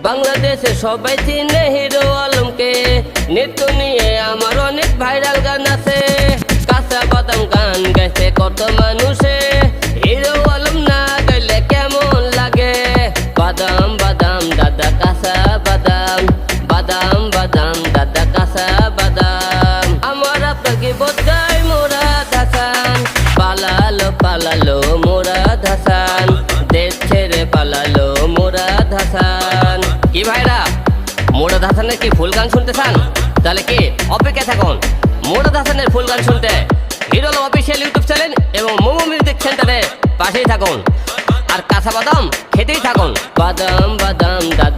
বাংলাদেশে সবাই চিনে হিরো আলমকে। নৃত্য নিয়ে আমার অনেক ভাইরাল গান আছে। কাঁচা বাদাম গান গাইছে কত মানুষে, হিরো আলম না গাইলে কেমন লাগে? বাদাম বাদাম দাদা কাঁচা বাদাম, বাদাম বাদাম দাদা কাঁচা বাদাম। আমার আপনাকে বোঝাই মোরাদ হাসান, পালালো পালালো মোরাদ হাসান, দেশ ছেড়ে পালালো মোরাদ হাসান। কি ভাইরা, মোরাদ হাসানের কি ফুল গান শুনতে চান? তাহলে কি অপেক্ষা থাকুন মোরাদ হাসানের ফুল গান শুনতে। Hero Alam official YouTube channel এবং মোমো মিউজিক সেন্টারে পাশেই থাকুন, আর কাঁচা বাদাম খেতেই থাকুন। বাদাম বাদাম দাদা